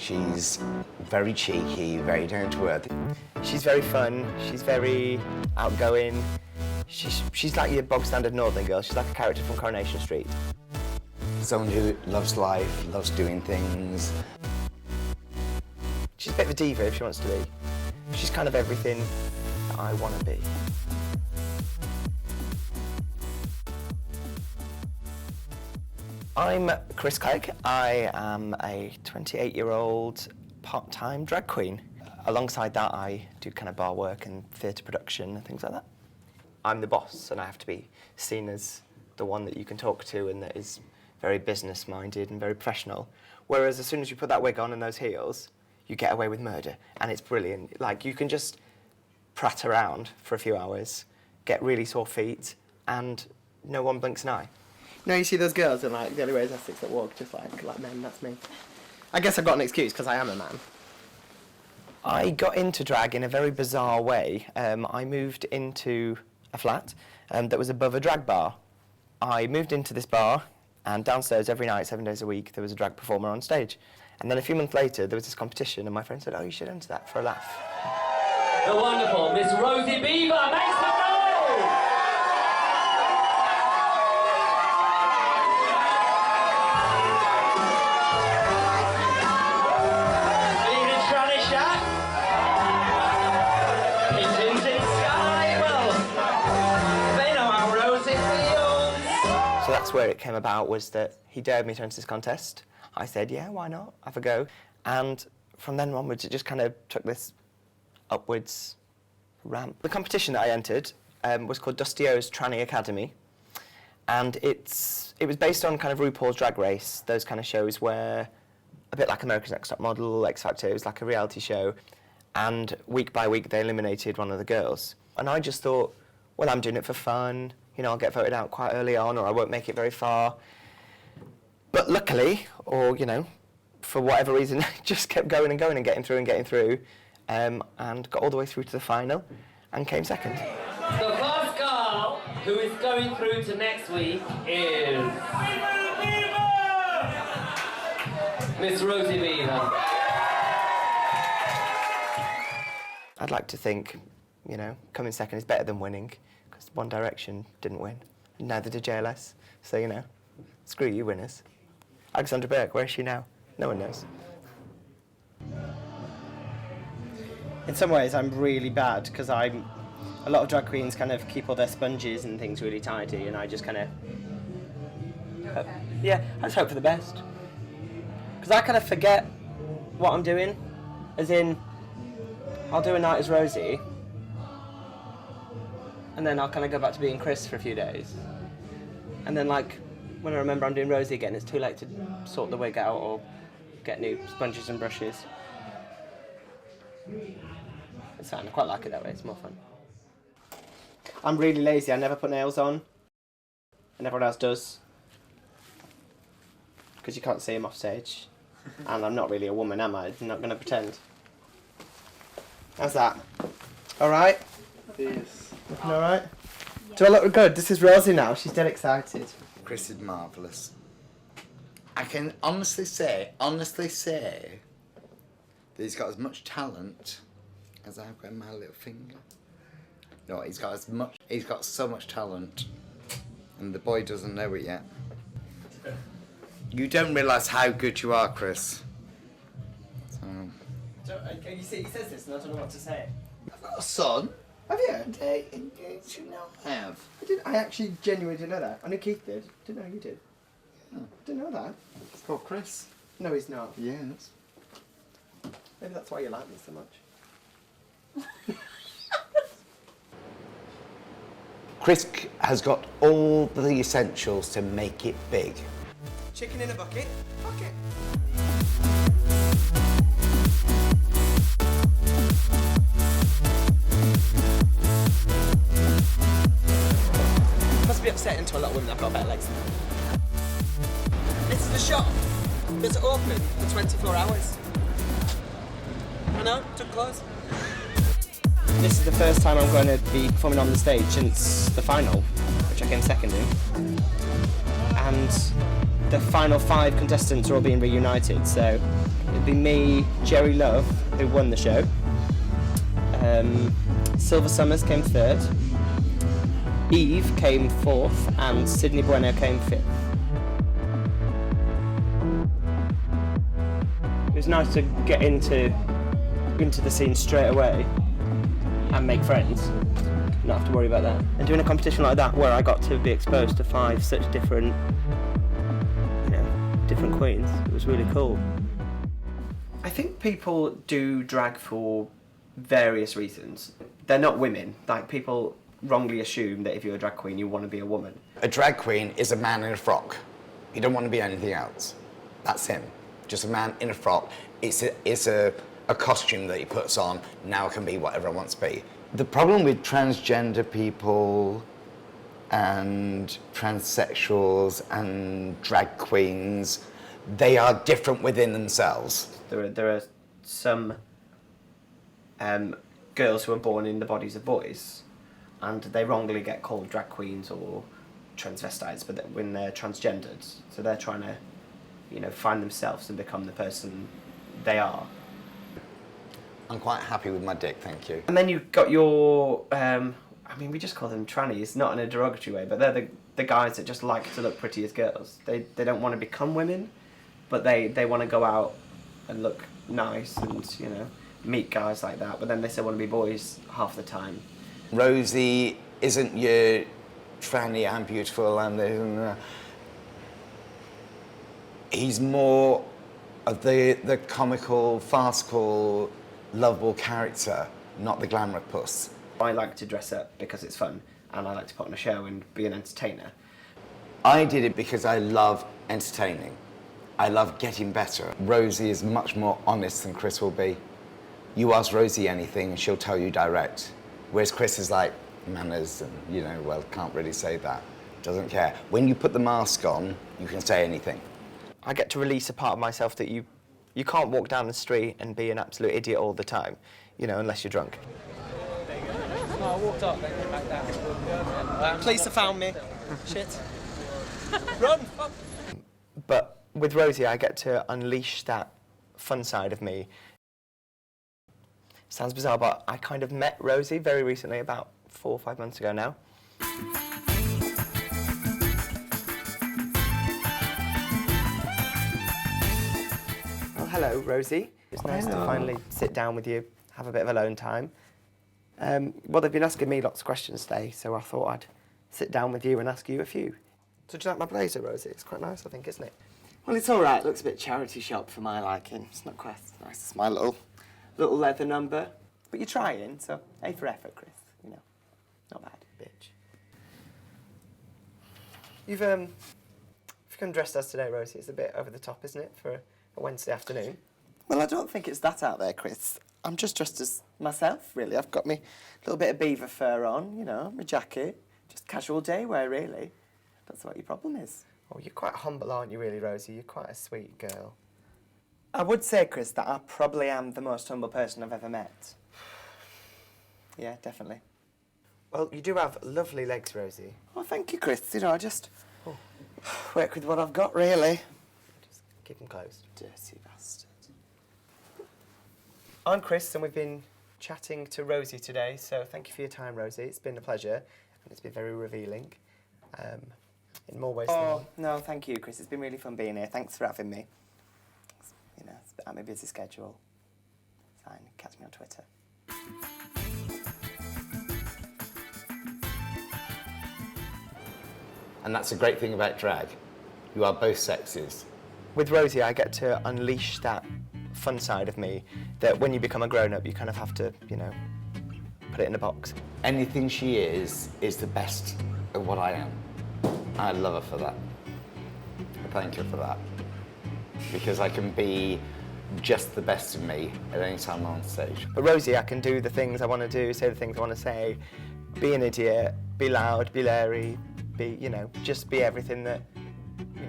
She's very cheeky, very down to earth. She's very fun, she's very outgoing. She's like your bog standard northern girl. She's like a character from Coronation Street. Someone who loves life, loves doing things. She's a bit of a diva if she wants to be. She's kind of everything that I want to be. I'm Chris Clegg. I am a 28-year-old part-time drag queen. Alongside that, I do kind of bar work and theatre production and things like that. I'm the boss, and I have to be seen as the one that you can talk to and that is very business-minded and very professional. Whereas as soon as you put that wig on and those heels, you get away with murder, and it's brilliant. Like, you can just prat around for a few hours, get really sore feet, and no one blinks an eye. No, you see those girls and like the only way is Essex that walk just like men, that's me. I guess I've got an excuse because I am a man. I got into drag in a very bizarre way. I moved into a flat that was above a drag bar. I moved into this bar, and downstairs every night, 7 days a week, there was a drag performer on stage. And then a few months later, there was this competition, and my friend said, "Oh, you should enter that for a laugh." The wonderful Miss Rosie Beaver, make some noise! So that's where it came about, was that he dared me to enter this contest. I said, yeah, why not? Have a go. And from then onwards, it just kind of took this upwards ramp. The competition that I entered was called Dusty O's Tranny Academy. And it was based on kind of RuPaul's Drag Race, those kind of shows where, a bit like America's Next Top Model, X Factor, it was like a reality show. And week by week, they eliminated one of the girls. And I just thought, well, I'm doing it for fun. You know, I'll get voted out quite early on, or I won't make it very far. But luckily, or, you know, for whatever reason, I just kept going and going and getting through, and got all the way through to the final, and came second. The first girl who is going through to next week is Miss Rosie Beaver. I'd like to think, you know, coming second is better than winning, because One Direction didn't win, and neither did JLS. So, you know, screw you winners. Alexandra Burke, where is she now? No one knows. In some ways, I'm really bad because a lot of drag queens kind of keep all their sponges and things really tidy, and I just kind of, I just hope for the best. Because I kind of forget what I'm doing, as in, I'll do a night as Rosie, and then I'll kind of go back to being Chris for a few days. And then, like, when I remember I'm doing Rosie again, it's too late to sort the wig out or get new sponges and brushes. It's fine, I quite like it that way, it's more fun. I'm really lazy, I never put nails on, and everyone else does. Because you can't see them off stage. And I'm not really a woman, am I? I'm not going to pretend. How's that? Alright? Yes. Looking alright? Yeah. Do I look good? This is Rosie now, she's dead excited. Chris is marvellous. I can honestly say that he's got as much talent as I've got in my little finger. No, he's got so much talent, and the boy doesn't know it yet. You don't realise how good you are, Chris. So. You see, he says this and I don't know what to say. I've got a son. Have you? You know I have. I actually genuinely didn't know that. I knew Keith did. Didn't know you did. Yeah. Didn't know that. It's called Chris. No, he's not. Yes. Maybe that's why you like me so much. Chris has got all the essentials to make it big. Chicken in a bucket. Bucket. Must be upsetting to a lot of women I've got better legs than them. This is a shop that's open for 24 hours. I know, took close. This is the first time I'm going to be performing on the stage since the final, which I came second in. And the final 5 contestants are all being reunited. So it'd be me, Jerry Love, who won the show. Silver Summers came 3rd. Eve came 4th, and Sydney Bueno came 5th. It was nice to get into the scene straight away and make friends. Not have to worry about that. And doing a competition like that where I got to be exposed to 5 such different, different queens, it was really cool. I think people do drag for various reasons. They're not women. Like, people wrongly assume that if you're a drag queen, you want to be a woman. A drag queen is a man in a frock. He don't want to be anything else. That's him. Just a man in a frock. It's a costume that he puts on. Now can be whatever I want to be. The problem with transgender people and transsexuals and drag queens, they are different within themselves. There are some girls who are born in the bodies of boys, and they wrongly get called drag queens or transvestites, but when they're transgendered, so they're trying to, find themselves and become the person they are. I'm quite happy with my dick, thank you. And then you've got your, we just call them trannies, not in a derogatory way, but they're the guys that just like to look pretty as girls. They don't want to become women, but they want to go out and look nice and, meet guys like that, but then they still want to be boys half the time. Rosie isn't your tranny, I'm beautiful, and he's more of the comical, farcical, lovable character, not the glamour puss. I like to dress up because it's fun, and I like to put on a show and be an entertainer. I did it because I love entertaining. I love getting better. Rosie is much more honest than Chris will be. You ask Rosie anything and she'll tell you direct. Whereas Chris is like, manners and, can't really say that. Doesn't care. When you put the mask on, you can say anything. I get to release a part of myself that you can't walk down the street and be an absolute idiot all the time, unless you're drunk. No, I walked up, then came back down. Police have found me. Shit. Run! Fuck. But with Rosie, I get to unleash that fun side of me. Sounds bizarre, but I kind of met Rosie very recently, about 4 or 5 months ago now. Well, hello, Rosie. It's nice to finally sit down with you, have a bit of alone time. Well, they've been asking me lots of questions today, so I thought I'd sit down with you and ask you a few. So do you like my blazer, Rosie? It's quite nice, I think, isn't it? Well, it's all right. It looks a bit charity shop for my liking. It's not quite as nice as my little leather number. But you're trying, so A for effort, Chris. Not bad, bitch. You've come dressed as today, Rosie. It's a bit over the top, isn't it, for a Wednesday afternoon? Well, I don't think it's that out there, Chris. I'm just dressed as myself, really. I've got me little bit of beaver fur on, my jacket. Just casual day wear, really. That's what your problem is. Oh, you're quite humble, aren't you, really, Rosie? You're quite a sweet girl. I would say, Chris, that I probably am the most humble person I've ever met. Yeah, definitely. Well, you do have lovely legs, Rosie. Oh, thank you, Chris. I just work with what I've got, really. Just keep them closed. Dirty bastard. I'm Chris, and we've been chatting to Rosie today, so thank you for your time, Rosie. It's been a pleasure, and it's been very revealing. In more ways than one. No, thank you, Chris. It's been really fun being here. Thanks for having me. It's a bit out of my busy schedule. Fine, catch me on Twitter. And that's a great thing about drag. You are both sexes. With Rosie, I get to unleash that fun side of me that when you become a grown-up, you kind of have to, put it in a box. Anything she is the best of what I am. I love her for that. I thank her for that. Because I can be just the best of me at any time I'm on stage. But Rosie, I can do the things I want to do, say the things I want to say, be an idiot, be loud, be leery, be, just be everything that,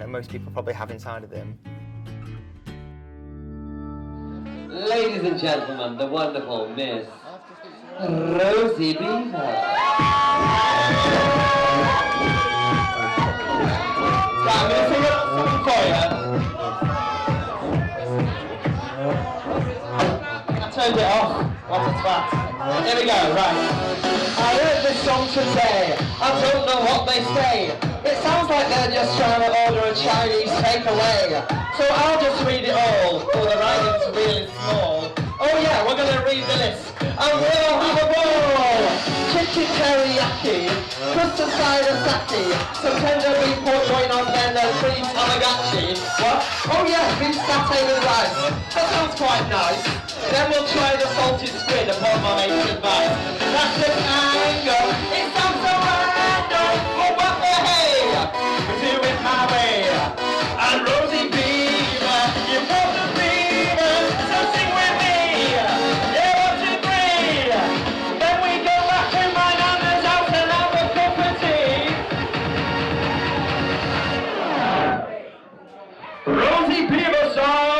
most people probably have inside of them. Ladies and gentlemen, the wonderful Miss Rosie Beaver. I'm going to sing it. quiet. I turned it off. What a twat. Here we go, right. I heard this song today. I don't know what they say. It sounds like they're just trying to order a Chinese takeaway. So I'll just read it all. Oh, the writing's really small. Oh yeah, we're gonna read the list. And we'll have a ball. Chicken teriyaki, custard cider sake, some tender beef pork going on, then beef tamagotchi. What? Oh yeah, beef satay with rice. That sounds quite nice. Then we'll try the salted squid upon my mate's advice. That's the tango. It sounds so random. Oh, what the hey? We do it my way. And Rosie Beaver, you got the fever, so sing with me. Yeah, 1, 2, 3. Then we go back to my nana's house and have a cup of tea. Rosie Beaver song.